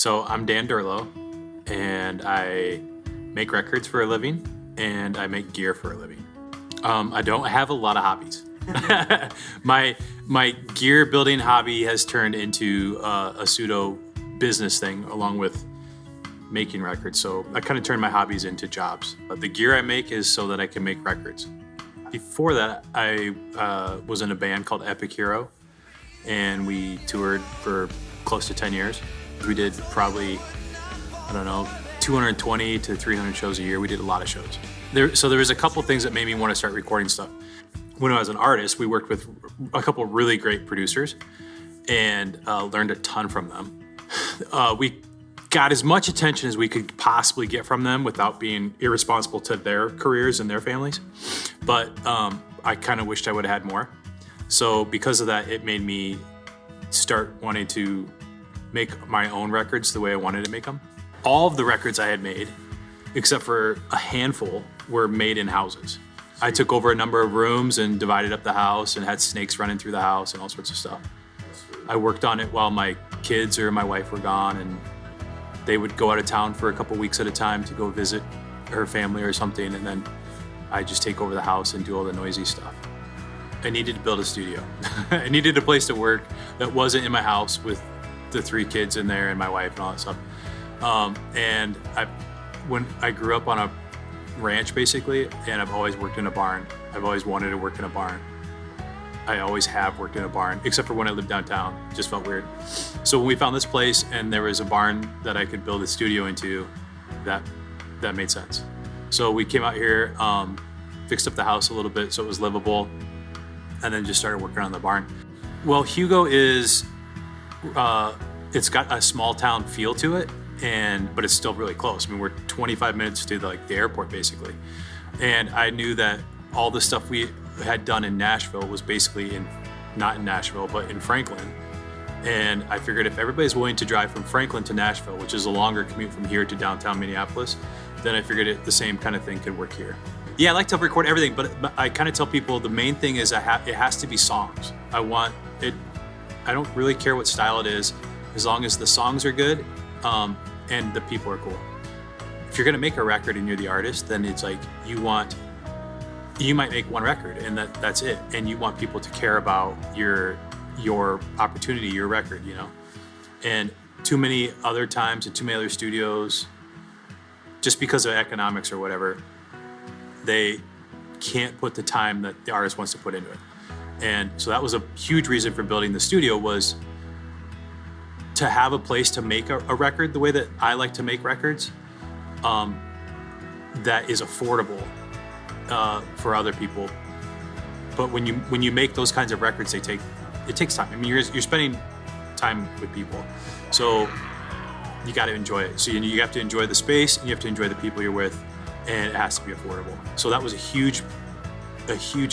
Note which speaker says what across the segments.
Speaker 1: So I'm Dan Deurloo, and I make records for a living, and I make gear for a living. I don't have a lot of hobbies. my gear building hobby has turned into a pseudo business thing along with making records. So I kind of turned my hobbies into jobs. The gear I make is so that I can make records. Before that, I was in a band called Epic Hero, and we toured for close to 10 years. We did probably, 220 to 300 shows a year. We did a lot of shows. So there was a couple things that made me want to start recording stuff. When I was an artist, we worked with a couple really great producers and learned a ton from them. We got as much attention as we could possibly get from them without being irresponsible to their careers and their families. But I kind of wished I would have had more. So because of that, it made me start wanting to make my own records the way I wanted to make them. All of the records I had made, except for a handful, were made in houses. I took over a number of rooms and divided up the house and had snakes running through the house and all sorts of stuff. I worked on it while my kids or my wife were gone, and they would go out of town for a couple weeks at a time to go visit her family or something, and then I just take over the house and do all the noisy stuff. I needed to build a studio. I needed a place to work that wasn't in my house with the 3 kids in there and my wife and all that stuff. When I grew up on a ranch basically, and I've always worked in a barn. I've always wanted to work in a barn. I always have worked in a barn, except for when I lived downtown. It just felt weird. So when we found this place and there was a barn that I could build a studio into, that made sense. So we came out here, fixed up the house a little bit so it was livable, and then just started working on the barn. Well, Hugo is, it's got a small town feel to it, but it's still really close. I mean, we're 25 minutes to the airport basically. And I knew that all the stuff we had done in Nashville was basically not in Nashville, but in Franklin. And I figured if everybody's willing to drive from Franklin to Nashville, which is a longer commute from here to downtown Minneapolis, then I figured the same kind of thing could work here. Yeah, I like to record everything, but I kind of tell people the main thing is it has to be songs. I want it. I don't really care what style it is, as long as the songs are good and the people are cool. If you're gonna make a record and you're the artist, then it's like you might make one record and that's it, and you want people to care about your opportunity, your record, And too many other times at too many other studios, just because of economics or whatever, they can't put the time that the artist wants to put into it. And so that was a huge reason for building the studio, was to have a place to make a record the way that I like to make records, that is affordable for other people. But when you make those kinds of records, it takes time. I mean, you're spending time with people, so you got to enjoy it. So you have to enjoy the space, and you have to enjoy the people you're with, and it has to be affordable. So that was a huge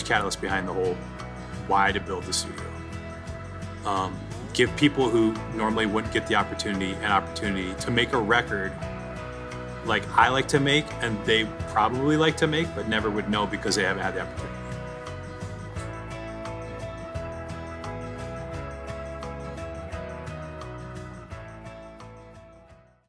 Speaker 1: catalyst behind the whole why to build the studio. Give people who normally wouldn't get the opportunity an opportunity to make a record like I like to make, and they probably like to make, but never would know because they haven't had the opportunity.